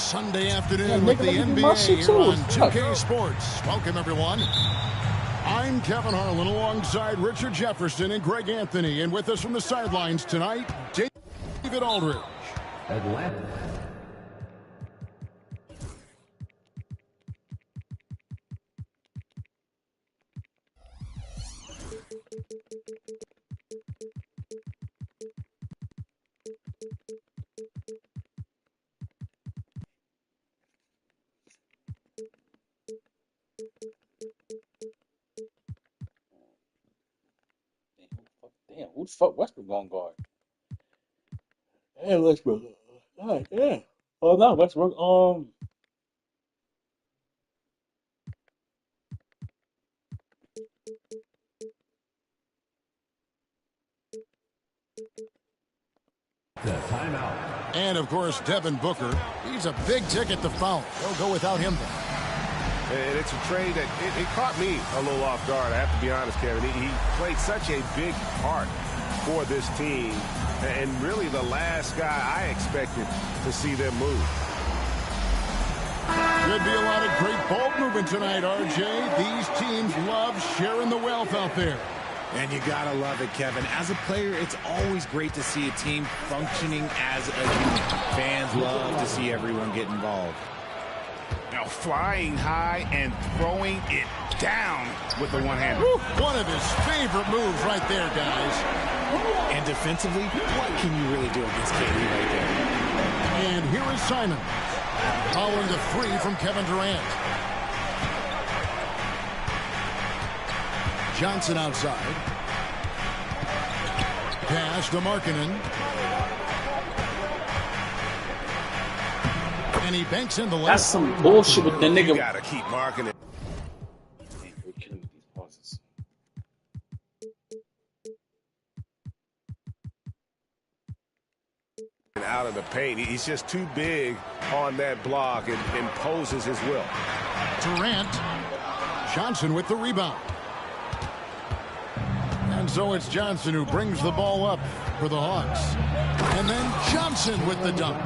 Sunday afternoon with the NBA here on 2K Sports. Welcome, everyone. I'm Kevin Harlan alongside Richard Jefferson and Greg Anthony. And with us from the sidelines tonight, David Aldridge. Atlanta. Damn, who the fuck Westbrook gonna guard? Hey, Westbrook. All right, yeah. Oh no, Westbrook. The timeout. And, of course, Devin Booker. He's a big ticket to foul. They'll go without him then. And it's a trade that it caught me a little off guard, I have to be honest, Kevin. He played such a big part for this team, and really the last guy I expected to see them move. Could be a lot of great ball movement tonight, RJ. These teams love sharing the wealth out there. And you gotta love it, Kevin. As a player, it's always great to see a team functioning as a unit. Fans love to see everyone get involved. Now flying high and throwing it down with the one-hander. One of his favorite moves right there, guys. And defensively, what can you really do against KD right there? And here is Simon, following the three from Kevin Durant. Johnson outside. Pass to Markkanen. And he banks in the left. That's some bullshit with the nigga. You gotta keep marking it. Damn, we're killing with these pauses. Out of the paint. He's just too big on that block and imposes his will. Durant. Johnson with the rebound. And so it's Johnson who brings the ball up for the Hawks. And then Johnson with the dunk.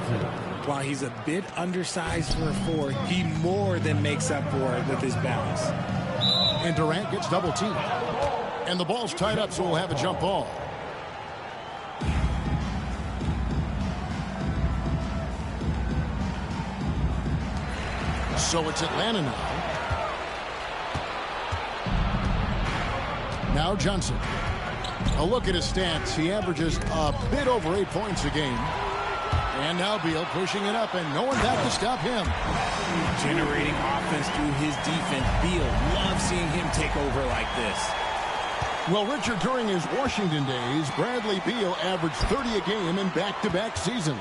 While he's a bit undersized for a forward, he more than makes up for it with his bounce. And Durant gets double teamed. And the ball's tied up, so we'll have a jump ball. So it's Atlanta now. Now Johnson. A look at his stats. He averages a bit over 8 points a game. And now Beal pushing it up, and no one back to stop him. Generating offense through his defense. Beal loves seeing him take over like this. Well, Richard, during his Washington days, Bradley Beal averaged 30 a game in back-to-back seasons.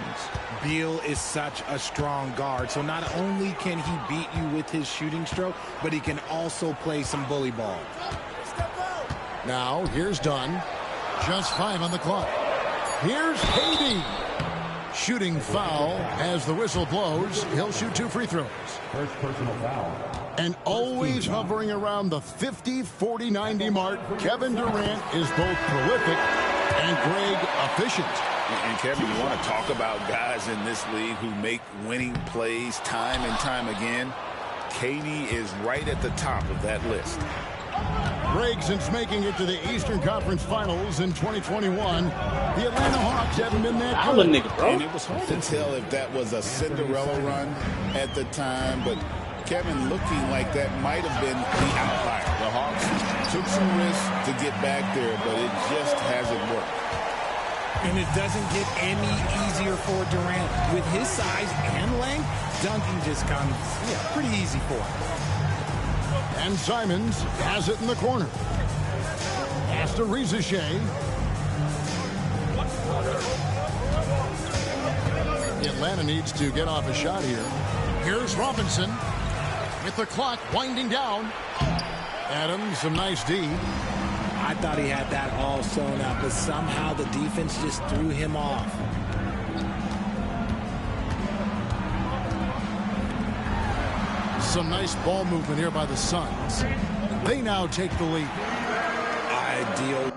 Beal is such a strong guard, so not only can he beat you with his shooting stroke, but he can also play some bully ball. Now, here's Dunn. Just 5 on the clock. Here's Haydee. Shooting foul as the whistle blows. He'll shoot 2 free throws. First personal foul. And always hovering around the 50, 40, 90 mark, Kevin Durant is both prolific and Greg efficient. And Kevin, you want to talk about guys in this league who make winning plays time and time again? KD is right at the top of that list. Greg, since making it to the Eastern Conference Finals in 2021, the Atlanta Hawks haven't been that good. Nigga, bro. And it was hard to tell if that was a Cinderella run at the time, but Kevin looking like that might have been the outlier. The Hawks took some risks to get back there, but it just hasn't worked. And it doesn't get any easier for Durant. With his size and length, dunking just comes pretty easy for him. And Simons has it in the corner. Pass to Reza Shea. Atlanta needs to get off a shot here. Here's Robinson with the clock winding down. Adams, some nice D. I thought he had that all sewn up, but somehow the defense just threw him off. Some nice ball movement here by the Suns. They now take the lead. Ideal.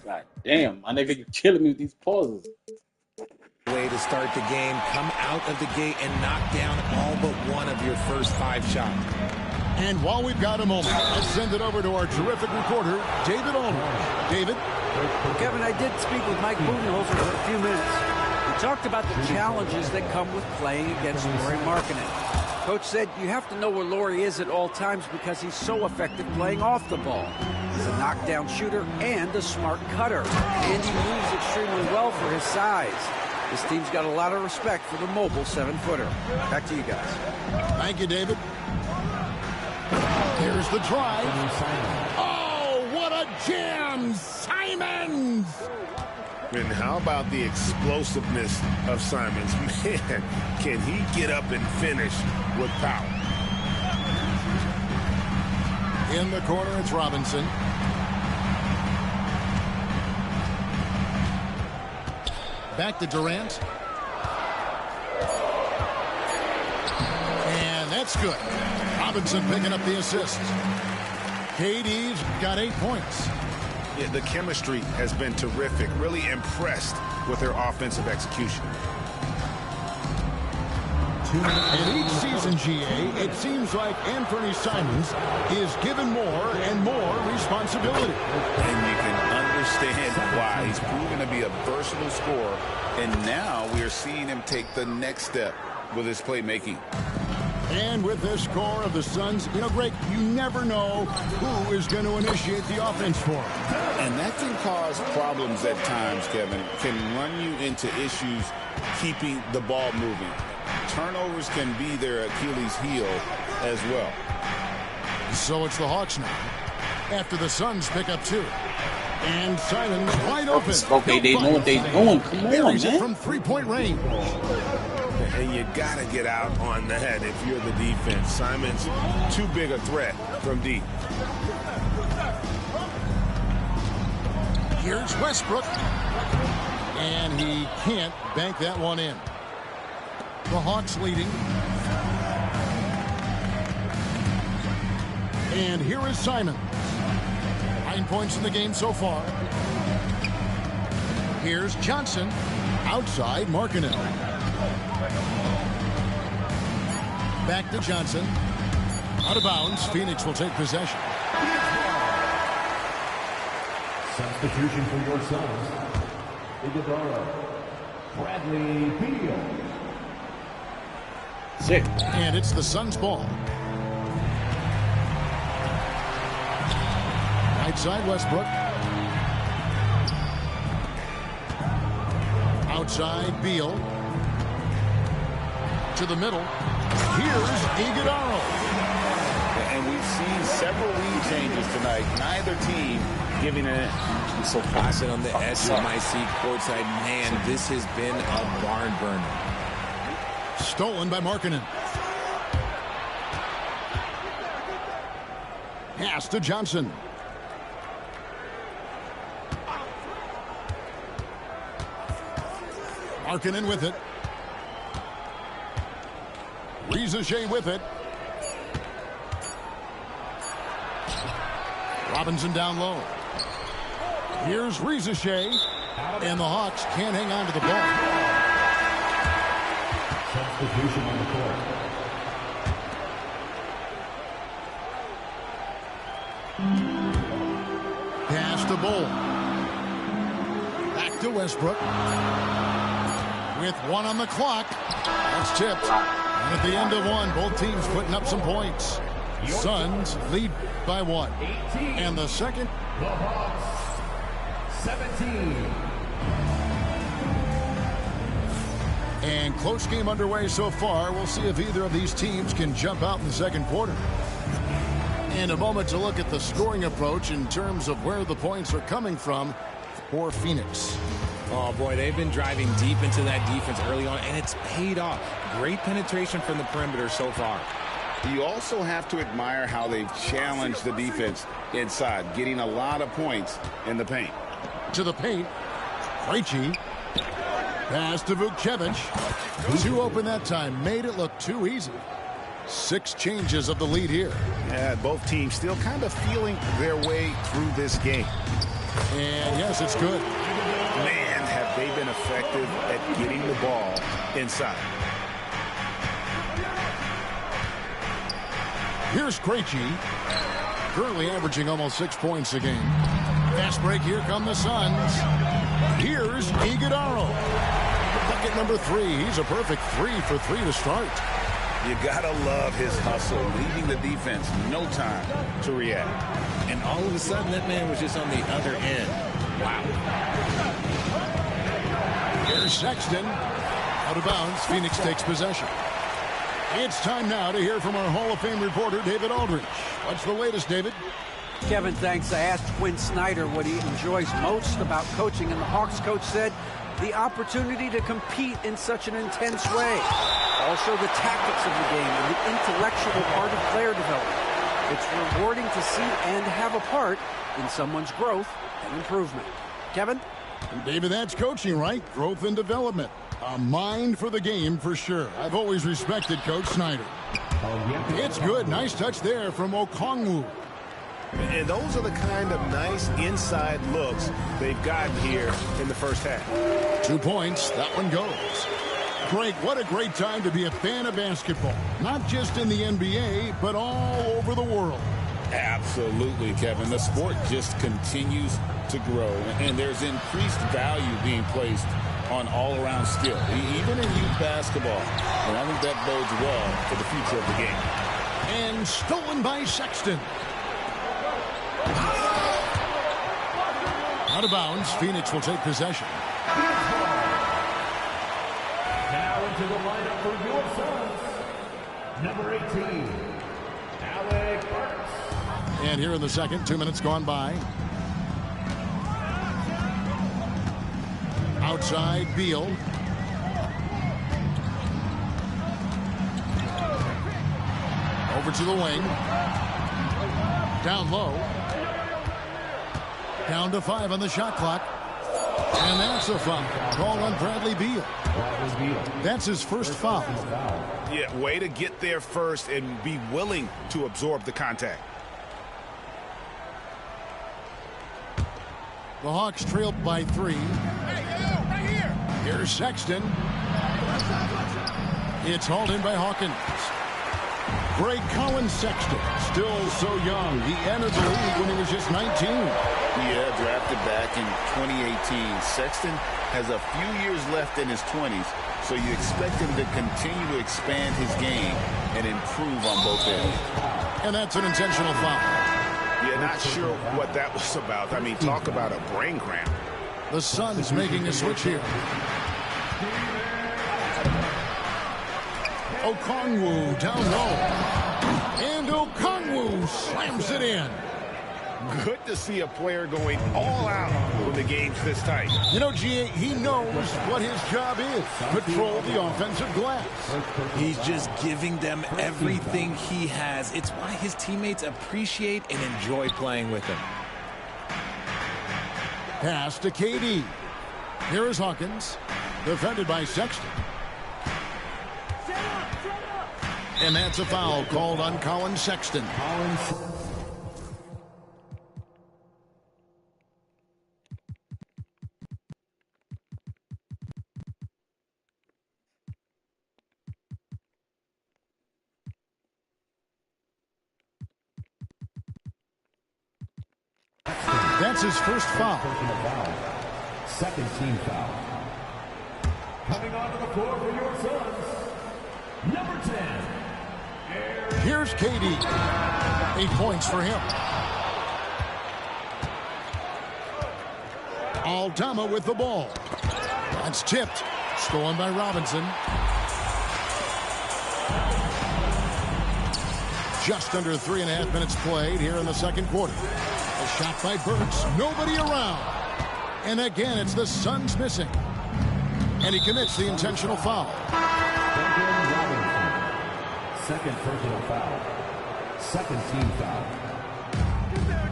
God damn, my nigga, you killing me with these pauses. Way to start the game, come out of the gate and knock down all but one of your first 5 shots. And while we've got a moment, let's send it over to our terrific reporter, David Aldridge. David? Kevin, I did speak with Mike Budenholzer for a few minutes. We talked about the challenges that come with playing against Lauri Markkanen. Coach said you have to know where Lauri is at all times because he's so effective playing off the ball. He's a knockdown shooter and a smart cutter. And he moves extremely well for his size. This team's got a lot of respect for the mobile 7-footer. Back to you guys. Thank you, David. Here's the drive. Oh, what a jam! Simons! And how about the explosiveness of Simons? Man, can he get up and finish with power? In the corner, it's Robinson. Back to Durant. And that's good. Robinson picking up the assist. KD's got 8 points. Yeah, the chemistry has been terrific. Really impressed with their offensive execution. In each season, GA, it seems like Anthony Simons is given more and more responsibility. And you can understand why. He's proven to be a versatile scorer, and now we are seeing him take the next step with his playmaking. And with this core of the Suns, you know, Greg, you never know who is going to initiate the offense for him. And that can cause problems at times, Kevin. Can run you into issues keeping the ball moving. Turnovers can be their Achilles heel as well. So it's the Hawks now, after the Suns pick up 2. And Simons wide open. Okay, they know what they're doing. Come on, Buries it man. from three-point range. And you got to get out on that if you're the defense. Simons, too big a threat from deep. Here's Westbrook. And he can't bank that one in. The Hawks leading. And here is Simons. 9 points in the game so far. Here's Johnson. Outside Markkanen. Back to Johnson. Out of bounds. Phoenix will take possession. Substitution for your Suns. Iguodala. Bradley Beal. Sick. And it's the Suns' ball. Right side Westbrook. Outside Beal. To the middle. Here's Iguodala. And we've seen several lead changes tonight. Neither team giving it. So passing on the edge of my seat courtside. Man, this has been a barn burner. Stolen by Markkanen. Pass to Johnson. Markkanen with it. Riza with it. Robinson down low. Here's Riza and the Hawks can't hang on to the ball. Substitution on the court. Pass to Bull. Back to Westbrook. With 1 on the clock. That's tipped. And at the end of 1, both teams putting up some points. Suns lead by 1. And the second. The Hawks, 17. And close game underway so far. We'll see if either of these teams can jump out in the second quarter. And a moment to look at the scoring approach in terms of where the points are coming from for Phoenix. Oh, boy, they've been driving deep into that defense early on, and it's paid off. Great penetration from the perimeter so far. You also have to admire how they've challenged the defense inside, getting a lot of points in the paint. To the paint. Krejci. Pass to Vukcevic. Too open that time. Made it look too easy. 6 changes of the lead here. Yeah, both teams still kind of feeling their way through this game. And yes, it's good. Man, have they been effective at getting the ball inside. Here's Krejci, currently averaging almost 6 points a game. Fast break, here come the Suns. Here's Iguodala. Bucket number 3. He's a perfect 3 for 3 to start. You gotta love his hustle, leaving the defense no time to react. And all of a sudden, that man was just on the other end. Wow. Here's Sexton. Out of bounds, Phoenix takes possession. It's time now to hear from our Hall of Fame reporter, David Aldridge. What's the latest, David? Kevin, thanks. I asked Quinn Snyder what he enjoys most about coaching, and the Hawks coach said the opportunity to compete in such an intense way. Also the tactics of the game and the intellectual part of player development. It's rewarding to see and have a part in someone's growth and improvement. Kevin? David, that's coaching, right? Growth and development. A mind for the game for sure. I've always respected Coach Snyder. It's good. Nice touch there from Okongwu. And those are the kind of nice inside looks they've gotten here in the first half. 2 points. That one goes. Greg, what a great time to be a fan of basketball. Not just in the NBA, but all over the world. Absolutely, Kevin. The sport just continues to grow, and there's increased value being placed on all-around skill, even in youth basketball. And I think that bodes well for the future of the game. And stolen by Sexton. Out of bounds, Phoenix will take possession. Now into the lineup for your Suns, number 18, Alec Burks. And here in the second, 2 minutes gone by. Outside, Beal. Over to the wing. Down low. Down to 5 on the shot clock. And that's a foul. Call on Bradley Beal. That's his first foul. Yeah, way to get there first and be willing to absorb the contact. The Hawks trail by 3. Right here. Here's Sexton. It's hauled in by Hawkins. Greg Collins Sexton, still so young. He entered the league when he was just 19. Yeah, drafted back in 2018. Sexton has a few years left in his 20s, so you expect him to continue to expand his game and improve on both ends. And that's an intentional foul. Yeah, not sure what that was about. I mean, talk about a brain cramp. The Suns making a switch here. Okongwu down low. And Okongwu slams it in. Good to see a player going all out when the game's this tight. You know, G.A., he knows what his job is. Control the offensive glass. He's just giving them everything he has. It's why his teammates appreciate and enjoy playing with him. Pass to KD. Here is Hawkins. Defended by Sexton. And that's a foul called on Colin Sexton. That's his first foul. Second team foul. Coming onto the floor for your Suns, number 10. Here's KD. 8 points for him. Aldama with the ball. That's tipped. Stolen by Robinson. Just under 3.5 minutes played here in the second quarter. A shot by Burks. Nobody around. And again, it's the Suns missing. And he commits the intentional foul. Second personal foul. Second team foul.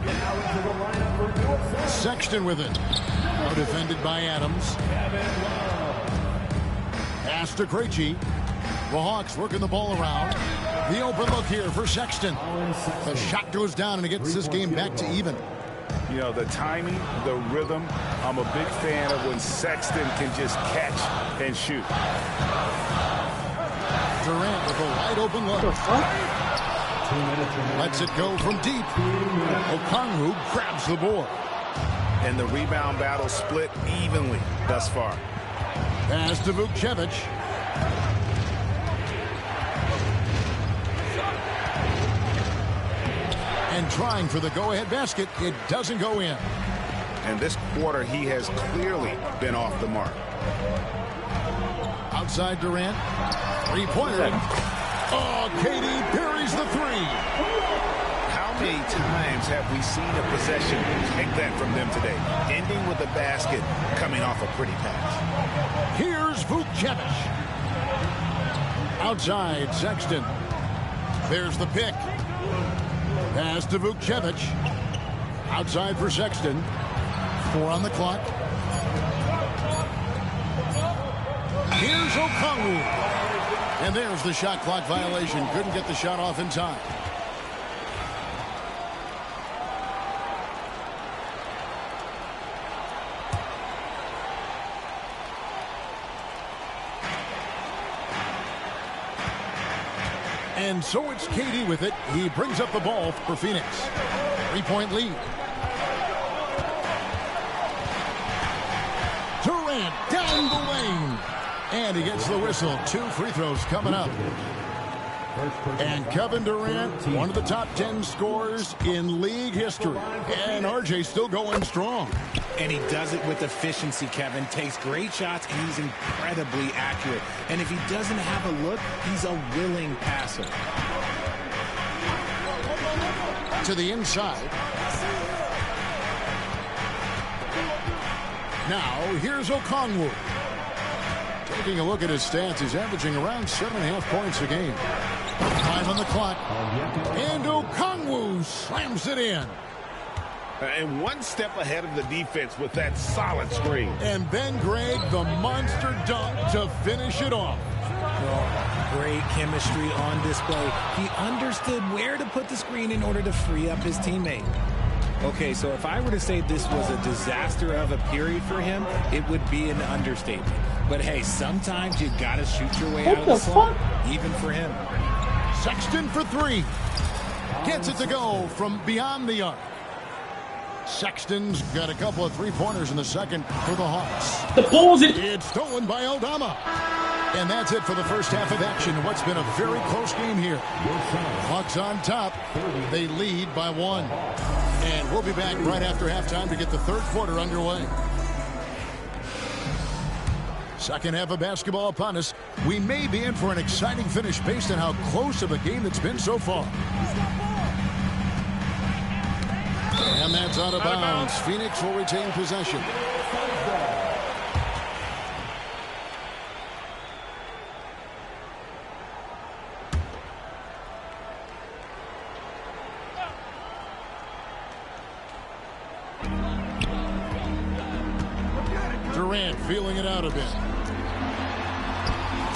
Now into the lineup for your Suns, Sexton with it. Now defended by Adams. Pass to Krejci. The Hawks working the ball around. The open look here for Sexton. The shot goes down and it gets this game back to even. You know, the timing, the rhythm. I'm a big fan of when Sexton can just catch and shoot. Durant with a wide open look. Lets it go from deep. Okongwu grabs the board. And the rebound battle split evenly thus far. Pass to Vukcevic. And trying for the go-ahead basket, it doesn't go in. And this quarter, he has clearly been off the mark. Outside Durant. Three-pointer. Oh, KD parries the three. How many times have we seen a possession like that from them today? Ending with a basket, coming off a pretty pass. Here's Vukcevic. Outside, Sexton. There's the pick. Pass to Vukcevic. Outside for Sexton. 4 on the clock. Here's Okongwu. And there's the shot clock violation. Couldn't get the shot off in time. And so it's KD with it. He brings up the ball for Phoenix. 3-point lead. Durant down the lane. And he gets the whistle. 2 free throws coming up. And Kevin Durant, one of the top 10 scorers in league history. And RJ still going strong. And he does it with efficiency, Kevin. Takes great shots, and he's incredibly accurate. And if he doesn't have a look, he's a willing passer. To the inside. Now, here's Okongwu. Taking a look at his stats, he's averaging around 7.5 points a game. Time on the clock. And Okongwu slams it in. And one step ahead of the defense with that solid screen. And then Greg, the monster dunk to finish it off. Well, great chemistry on display. He understood where to put the screen in order to free up his teammate. Okay, so if I were to say this was a disaster of a period for him, it would be an understatement. But hey, sometimes you gotta shoot your way out of the slump, even for him. Sexton for 3. Gets it to go from beyond the arc. Sexton's got a couple of three-pointers in the second for the Hawks. The ball's in. It's stolen by Aldama. And that's it for the first half of action. What's been a very close game here. Hawks on top. They lead by 1. And we'll be back right after halftime to get the third quarter underway. Second half of basketball upon us. We may be in for an exciting finish based on how close of a game it's been so far. And that's out of bounds. Phoenix will retain possession. Durant feeling it out a bit.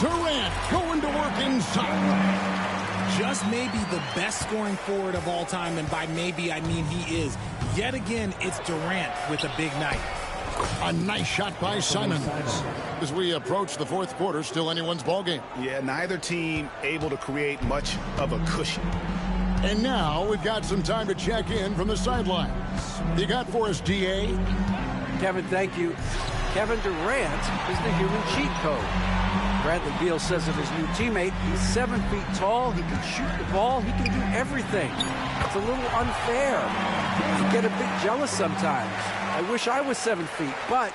Durant going to work inside. Just maybe the best scoring forward of all time, and by maybe I mean he is. Yet again, it's Durant with a big night. A nice shot by Simons. As we approach the fourth quarter, still anyone's ball game. Yeah, neither team able to create much of a cushion. And now we've got some time to check in from the sidelines. You got for us, DA? Kevin, thank you. Kevin Durant is the human cheat code. Bradley Beal says of his new teammate, he's 7 feet tall, he can shoot the ball, he can do everything. It's a little unfair. You get a bit jealous sometimes. I wish I was 7 feet, but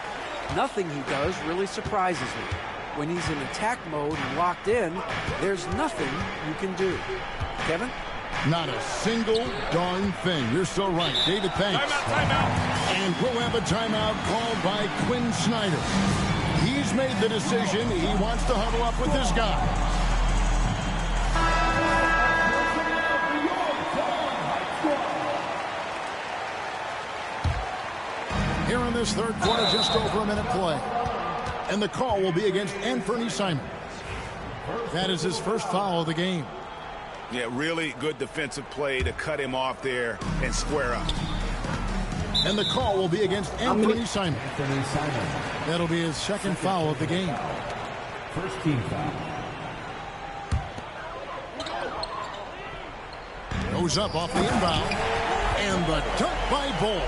nothing he does really surprises me. When he's in attack mode and locked in, there's nothing you can do. Kevin? Not a single darn thing. You're so right. David, thanks. Timeout. And we'll have a timeout called by Quinn Snyder. He's made the decision. He wants to huddle up with this guy. Here in this third quarter, just over a minute play. And the call will be against Anthony Simons. That is his first foul of the game. Yeah, really good defensive play to cut him off there and square up. And the call will be against Anthony Simon. Anthony Simon. That'll be his second foul of the game. First team foul. Goes up off the inbound. And the dunk by Bol.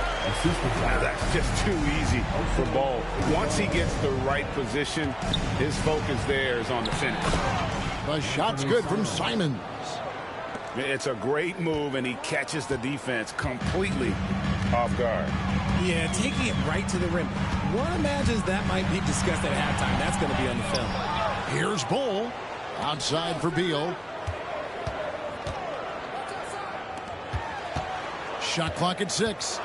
That's just too easy for Bol. Once he gets the right position, his focus there is on the finish. The shot's good from Simons. It's a great move, and he catches the defense completely off guard. Yeah, taking it right to the rim. One imagines that might be discussed at halftime. That's going to be on the film. Here's Bol. Outside for Beal. Shot clock at 6.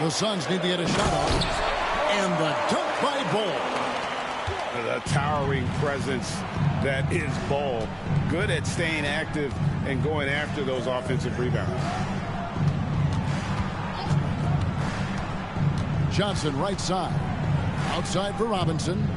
The Suns need to get a shot off. And the dunk by Bol. The towering presence that is Bol. Good at staying active and going after those offensive rebounds. Johnson right side. Outside for Robinson.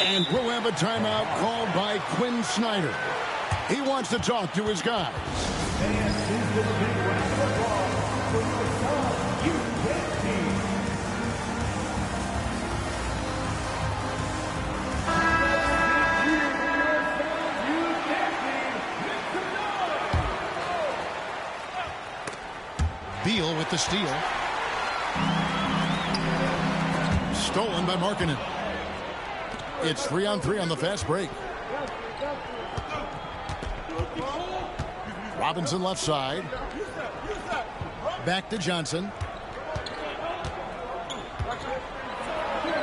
And we'll have a timeout called by Quinn Snyder. He wants to talk to his guys. Beal with the steal. Stolen by Markkanen. It's 3-on-3 on the fast break. Robinson left side. Back to Johnson.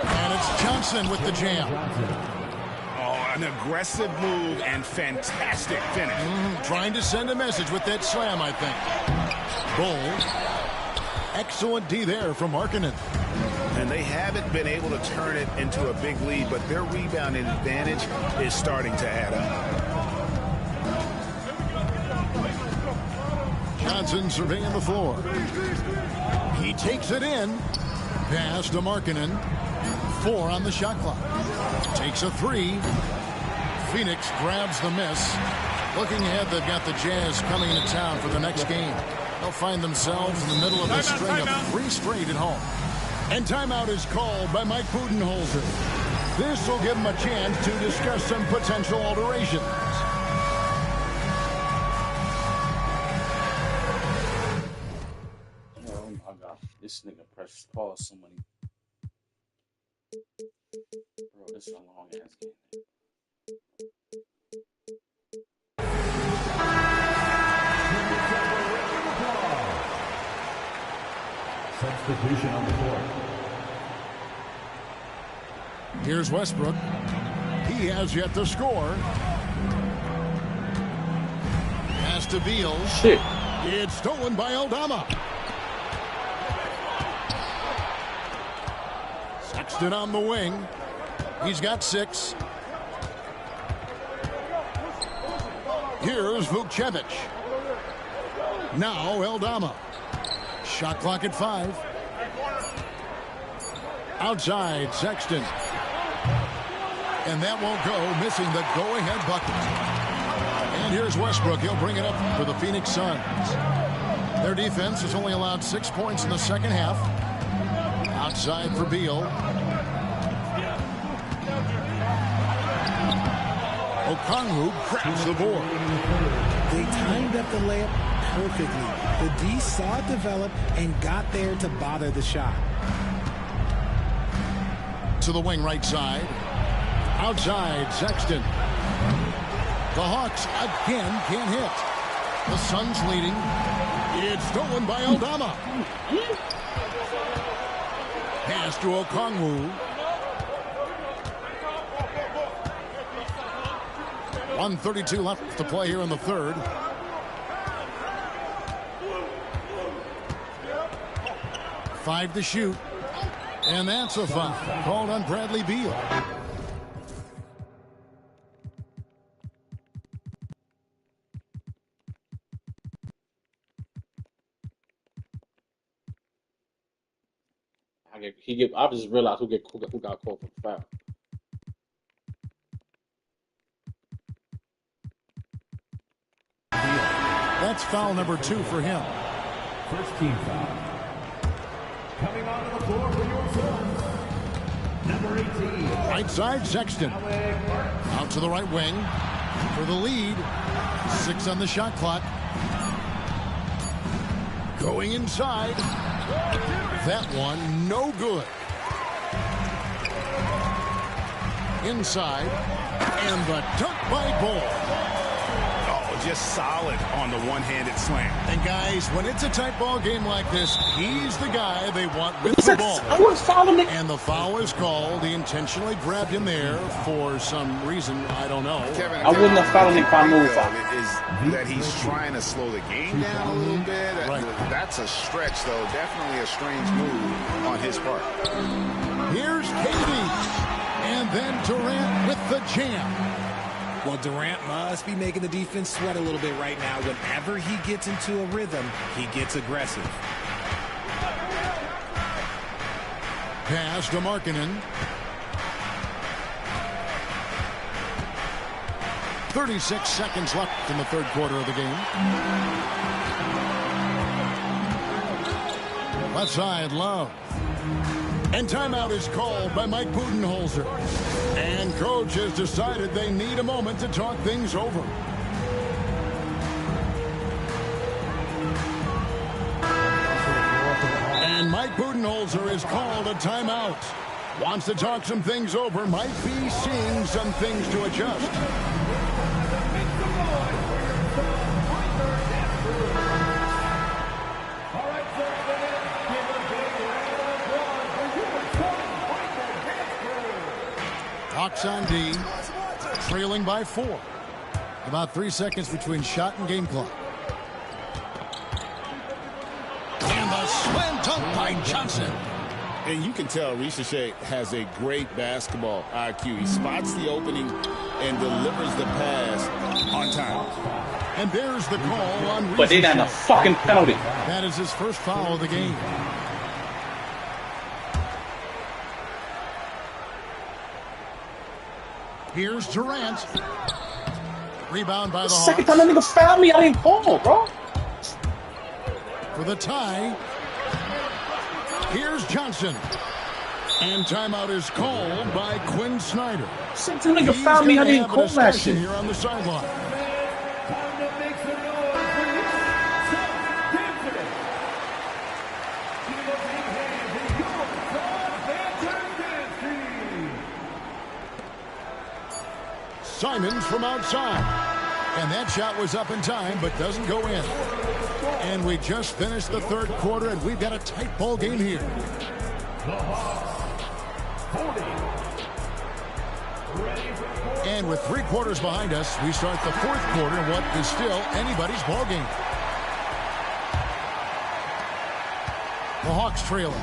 And it's Johnson with the jam. Oh, an aggressive move and fantastic finish. Trying to send a message with that slam, I think. Bol. Excellent D there from Markkanen. And they haven't been able to turn it into a big lead, but their rebounding advantage is starting to add up. Johnson surveying the floor. He takes it in. Pass to Markkanen. 4 on the shot clock. Takes a 3. Phoenix grabs the miss. Looking ahead, they've got the Jazz coming into town for the next game. They'll find themselves in the middle of a string of 3 straight at home. And timeout is called by Mike Budenholzer. This will give him a chance to discuss some potential alterations. Oh my gosh, this nigga pressed pause so many. Bro, this is a long ass game. Substitution on the court. Here's Westbrook. He has yet to score. Pass to Beal. Shit. It's stolen by Aldama. Sexton on the wing. He's got 6. Here's Vukcevic. Now Aldama. Shot clock at 5. Outside, Sexton. And that won't go, missing the go-ahead bucket. And here's Westbrook. He'll bring it up for the Phoenix Suns. Their defense has only allowed 6 points in the second half. Outside for Beal. Okongwu grabs the board. They timed up the layup perfectly. The D saw it develop and got there to bother the shot. To the wing right side. Outside, Sexton. The Hawks again can't hit. The Suns leading. It's stolen by Aldama. Pass to Okongwu. 1:32 left to play here in the third. Five to shoot. And that's a foul called on Bradley Beal. I just realized who got called for the foul. That's foul number 2 for him. First team foul. Coming onto the floor for your Suns, number 18. Right side, Sexton. Out to the right wing for the lead. 6 on the shot clock. Going inside. That one, no good. Inside. And the dunk by Ball. Just solid on the one-handed slam. And guys, when it's a tight ball game like this, he's the guy they want with the ball. I was fouling it. And the foul is called. He intentionally grabbed him there for some reason. I don't know. Kevin, I wouldn't have fouled him if I knew is that he's trying to slow the game down a little bit. Right. That's a stretch, though. Definitely a strange move on his part. Here's KD. And then Durant with the jam. Well, Durant must be making the defense sweat a little bit right now. Whenever he gets into a rhythm, he gets aggressive. Pass to Markkanen. 36 seconds left in the third quarter of the game. Left side, Love. And timeout is called by Mike Budenholzer. And coach has decided they need a moment to talk things over. And Mike Budenholzer has called a timeout. Wants to talk some things over. Might be seeing some things to adjust. Hawks on D, trailing by 4. About 3 seconds between shot and game clock. And the slam dunk by Johnson. And you can tell Risacher has a great basketball IQ. He spots the opening and delivers the pass on time. And there's the call on Risacher. But they got a fucking penalty. That is his first foul of the game. Here's Durant. Rebound by the Hawks. Second time that nigga fouled me, I didn't call, bro. For the tie. Here's Johnson. And timeout is called by Quinn Snyder. Second time nigga fouled me, I didn't call that shit. Here on the sideline. Simons from outside. And that shot was up in time, but doesn't go in. And we just finished the third quarter, and we've got a tight ball game here. And with 3 quarters behind us, we start the fourth quarter in what is still anybody's ball game. The Hawks trailing.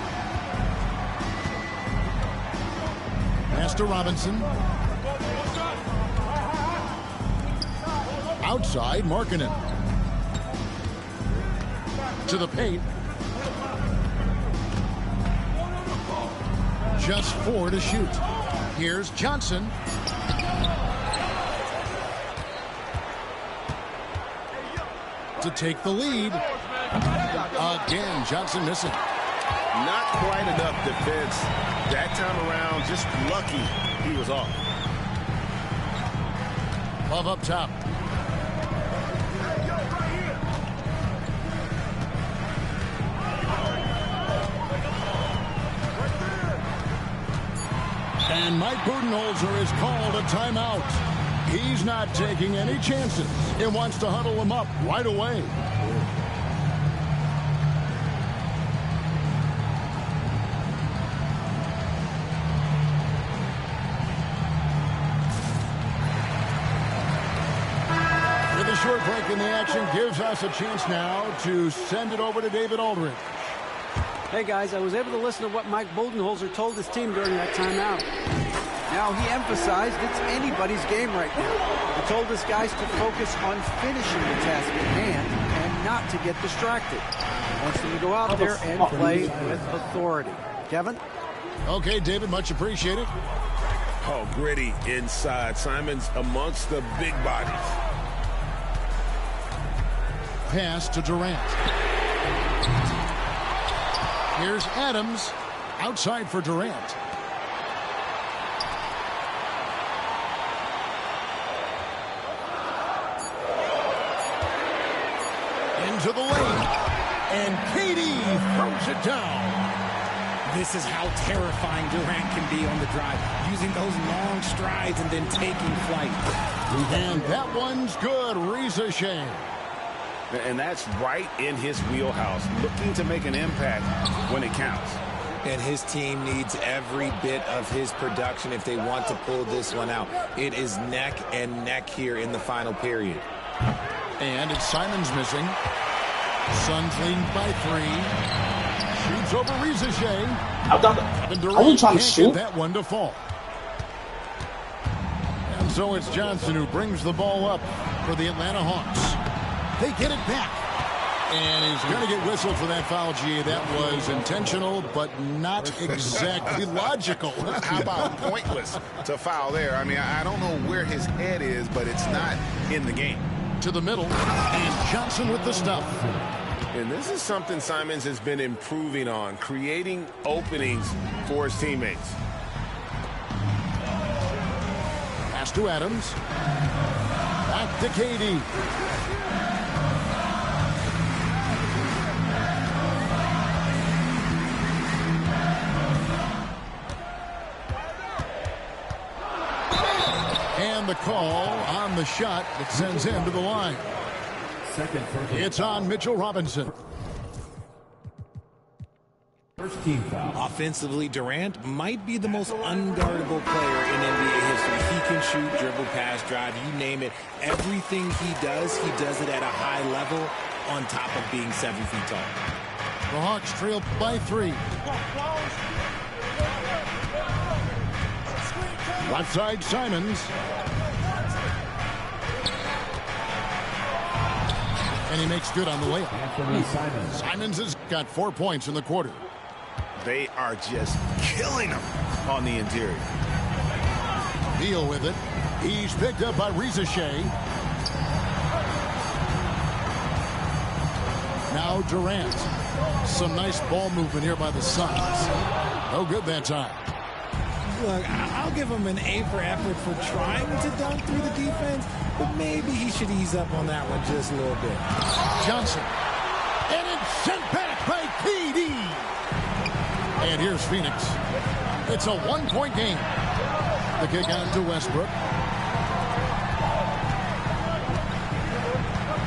Pass to Robinson. Outside, Markkanen. To the paint. Just 4 to shoot. Here's Johnson. To take the lead. Again, Johnson missing. Not quite enough defense that time around. Just lucky he was off. Love up top. And Mike Budenholzer is called a timeout. He's not taking any chances. He wants to huddle them up right away. With a short break in the action gives us a chance now to send it over to David Aldridge. Hey, guys, I was able to listen to what Mike Budenholzer told his team during that timeout. Now, he emphasized it's anybody's game right now. He told his guys to focus on finishing the task at hand and not to get distracted. He wants them to go out there and play with authority. Kevin? Okay, David, much appreciated. Oh, gritty inside. Simons amongst the big bodies. pass to Durant. Here's Adams. Outside for Durant. Into the lane. And KD throws it down. This is how terrifying Durant can be on the drive, using those long strides and then taking flight. And that one's good. Reza Shea. And that's right in his wheelhouse, looking to make an impact when it counts. And his team needs every bit of his production if they want to pull this one out. It is neck and neck here in the final period. And it's Simons missing. Suns leading by 3. Shoots over Reza Shea. I wasn't trying to shoot. That one to fall. And so it's Johnson who brings the ball up for the Atlanta Hawks. They get it back. And he's going to get whistled for that foul, G. That was intentional, but not exactly logical. How about pointless to foul there? I mean, I don't know where his head is, but it's not in the game. To the middle, and Johnson with the stuff. And this is something Simons has been improving on, creating openings for his teammates. Pass to Adams. Back to KD. And the call on the shot that sends him to the line. It's on Mitchell Robinson. First team foul. Offensively, Durant might be the most unguardable player in NBA history. He can shoot, dribble, pass, drive, you name it. Everything he does it at a high level on top of being 7 feet tall. The Hawks trail by 3. Left side, Simons. And he makes good on the layup. Simons has got 4 points in the quarter. They are just killing him on the interior. Deal with it. He's picked up by Reza Shea. Now Durant. Some nice ball movement here by the Suns. No good that time. Look, I'll give him an A for effort for trying to dunk through the defense, but maybe he should ease up on that one just a little bit. Johnson. And it's sent back by KD. And here's Phoenix. It's a 1-point game. The kick out to Westbrook.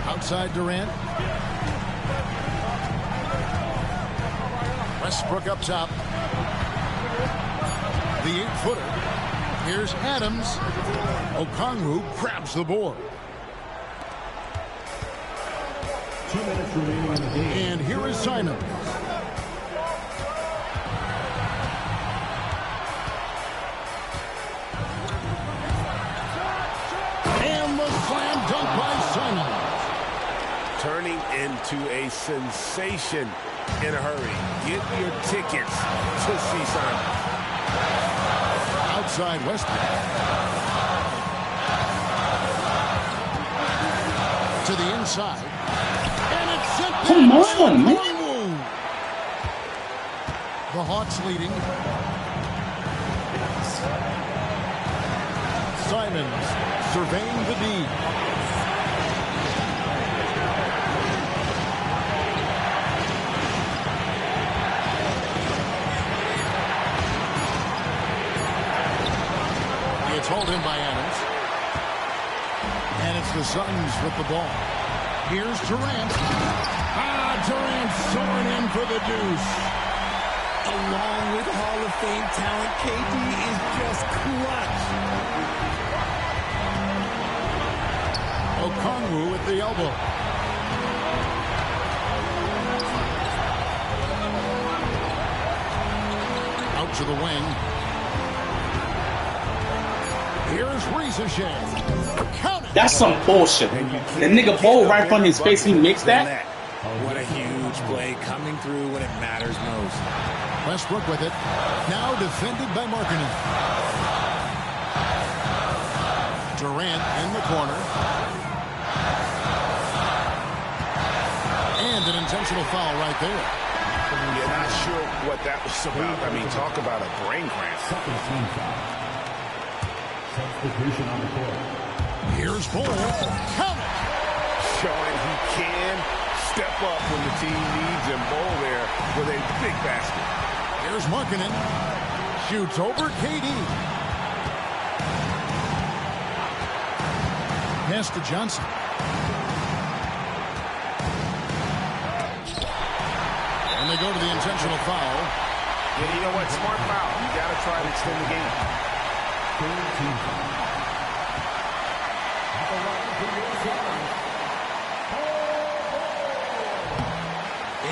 Outside Durant. Westbrook up top. The 8-footer. Here's Adams. Okongwu grabs the board. 2 minutes remaining in the game. And here is Simons. And the slam dunk by Simons. Turning into a sensation in a hurry. Get your tickets to see Simons. Outside Westbrook. To the inside. And it's sent back. Come on, man. The Hawks leading. Simons surveying the D. It's hauled in by Adams. And it's the Suns with the ball. Here's Durant. Durant soaring in for the deuce. Along with Hall of Fame talent, KD is just clutch. Okongwu at the elbow. Out to the wing. Here's Reza Shea. That's some bullshit. The nigga ball right in front of his face, he makes that? What a huge play coming through when it matters most. Westbrook with it. Now defended by Markkanen. Durant in the corner. And an intentional foul right there. Yeah, not sure what that was about. I mean, talk about a brain cramp. Second team foul. Substitution on the court. Here's Bull. Count it. Showing he can step up when the team needs him. Bull there with a big basket. Here's Markkanen. Shoots over KD. Pass to Johnson. And they go to the intentional foul. Yeah, you know what? Smart foul. You got to try to extend the game.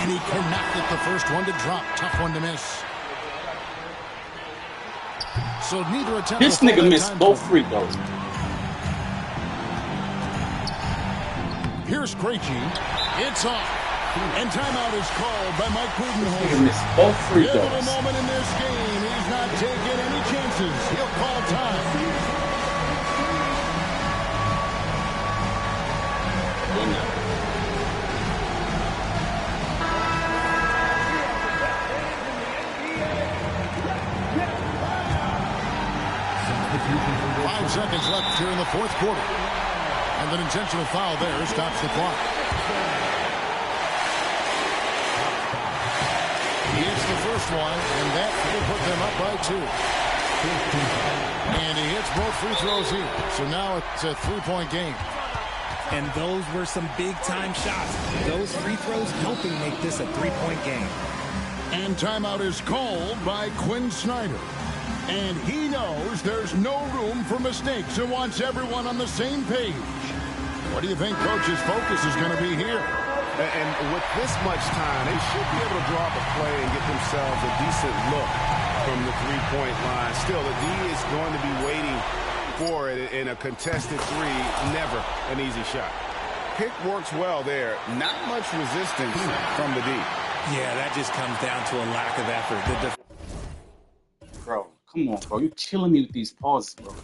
And he cannot get the first one to drop. Tough one to miss. So neither attempt. This nigga missed both free throws. Here's Krejci. It's off. And timeout is called by Mike Budenholzer. Nigga missed both free Pivotal throws. moment in this game. He's not taking any chances. He'll call time. Five seconds left here in the fourth quarter. And an intentional foul there stops the clock. He hits the first one, and that will put them up by 2. And he hits both free throws here. So now it's a 3-point game. And those were some big-time shots. Those free throws helping make this a 3-point game. And timeout is called by Quinn Snyder. And he knows there's no room for mistakes and wants everyone on the same page. What do you think Coach's focus is going to be here? And with this much time, they should be able to draw up a play and get themselves a decent look from the three-point line. Still, the D is going to be waiting for it in a contested three. Never an easy shot. Pick works well there. Not much resistance from the D. Yeah, that just comes down to a lack of effort. Bro, come on, bro. You're killing me with these pauses, bro.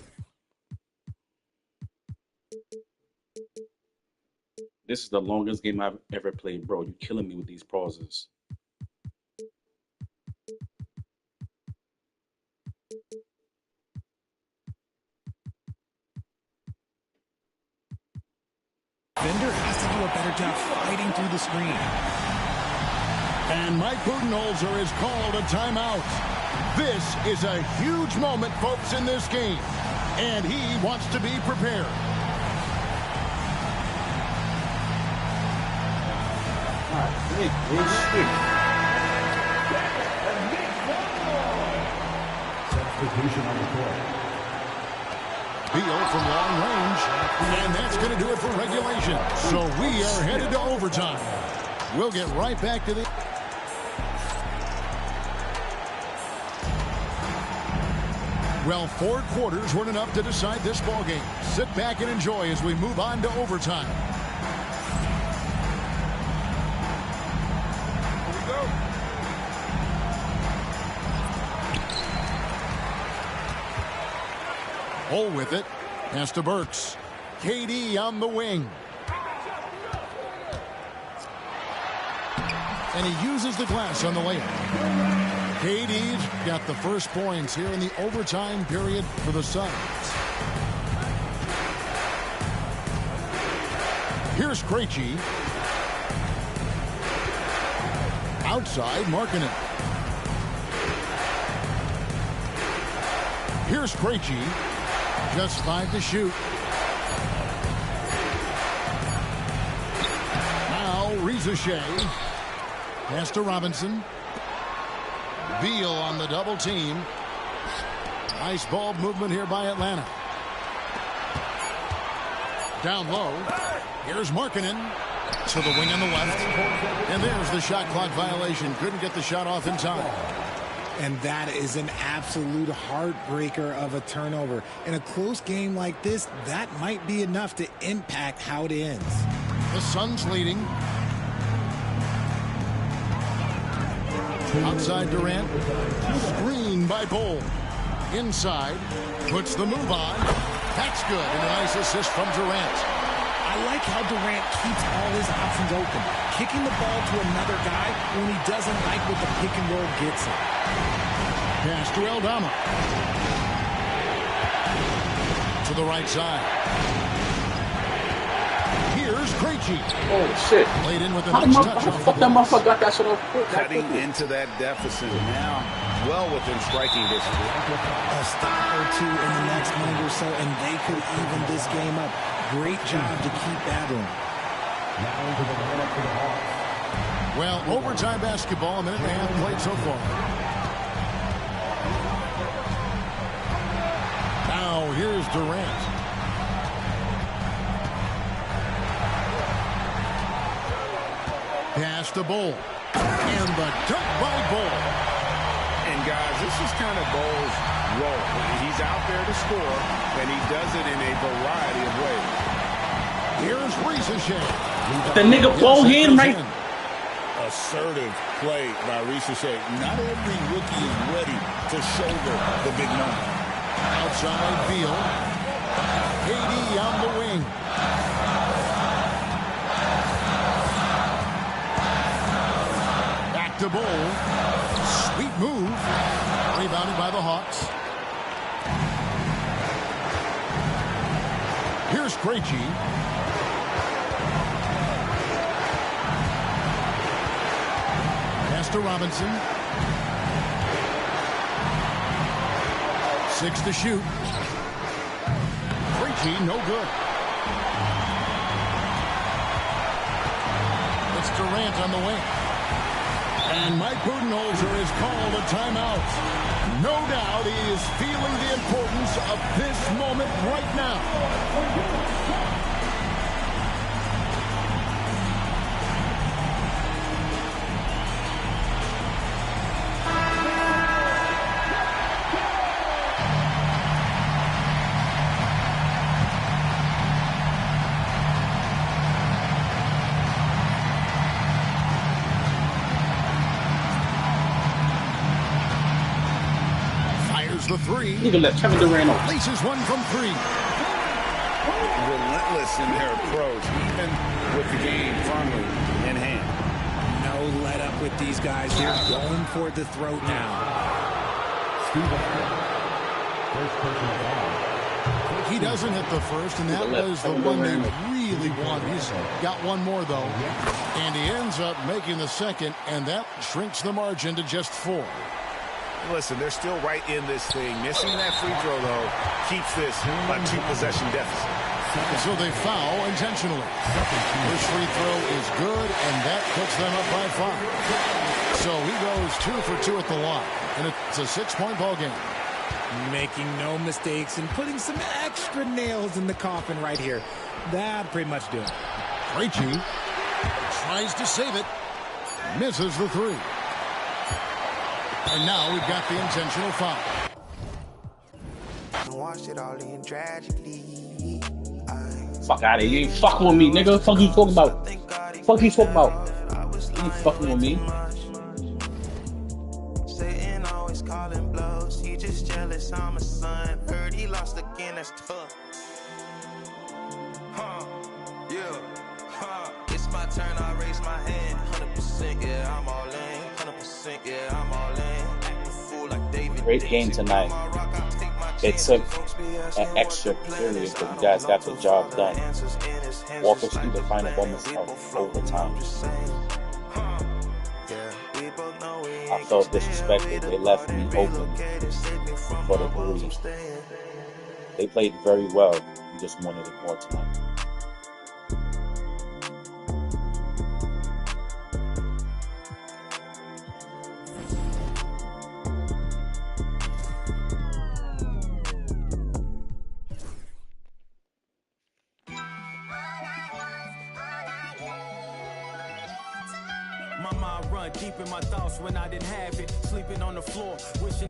This is the longest game I've ever played, bro. You're killing me with these pauses. Defender has to do a better job fighting through the screen. And Mike Budenholzer has called a timeout. This is a huge moment, folks, in this game. And he wants to be prepared. Substitution on the court. Beal from long range. And that's going to do it for regulation. So we are headed to overtime. We'll get right back to the... Well, 4 quarters weren't enough to decide this ballgame. Sit back and enjoy as we move on to overtime. Hole with it. Pass to Burks. KD on the wing. And he uses the glass on the layup. KD's got the first points here in the overtime period for the Suns. Here's Krejci. Outside, Markkanen. Here's Krejci. Just 5 to shoot. Now, Reza Shea. Pass to Robinson. Beal on the double team. Nice ball movement here by Atlanta. Down low. Here's Markkanen to the wing on the left. And there's the shot clock violation. Couldn't get the shot off in time. And that is an absolute heartbreaker of a turnover. In a close game like this, that might be enough to impact how it ends. The Suns leading. Outside Durant. Screen by Bull. Inside. Puts the move on. That's good. And a nice assist from Durant. I like how Durant keeps all his options open, kicking the ball to another guy when he doesn't like what the pick and roll gets him. Pass to Aldama. To the right side. Here's Krejci. Oh, shit. Played in with a How nice the touch off fuck the that glass. motherfucker got that shit off? Cutting into that deficit now, well within striking distance. A stop or two in the next minute or so, and they could even this game up. Great job to keep battling. Well, overtime basketball, a minute and a half played so far. Now, here's Durant. Pass to Bull. And the dunk by Bull. And guys, this is kind of Bull's role. He's out there to score, and he does it in a variety of ways. Here's Ricochet. The nigga ball hand right. Assertive play by Ricochet. Not every rookie is ready to shoulder the big moment. Outside Beal. KD on the wing. Back to Bull. Sweet move. Rebounded by the Hawks. Here's Krejci. Pass to Robinson. 6 to shoot. Krejci, no good. It's Durant on the wing. And Mike Budenholzer has called a timeout. No doubt he is feeling the importance of this moment right now. The three. Nigga let Kevin Durant off. Laces one from 3. Relentless in their approach, even with the game firmly in hand. No let up with these guys. They're going for the throat now. He doesn't hit the first, and that was the one they really wanted. He's got one more, though. And he ends up making the second, and that shrinks the margin to just 4. Listen, they're still right in this thing. Missing that free throw, though, keeps this a 2-possession deficit. So they foul intentionally. First free throw is good, and that puts them up by 5. So he goes 2 for 2 at the line, and it's a 6-point ball game. Making no mistakes and putting some extra nails in the coffin right here. That pretty much do it. Krejci tries to save it. Misses the 3. And now we've got the intentional foul. Fuck out of here. You ain't fucking with me, nigga. Fuck you talking about? Fuck you talking about? You ain't fucking with me. Sitting always calling blows. He just jealous. I'm a son. Heard he lost again. That's tough. Yeah. It's my turn. I raise my hand. 100%. Yeah, I'm all in. 100%. Yeah, I'm all in. Great game tonight. It took an extra period, but you guys got the job done. Walker through the final moments of overtime. I felt disrespected. They left me open for the 3. They played very well. We just wanted it more tonight. My mind run deep in my thoughts when I didn't have it. Sleeping on the floor, wishing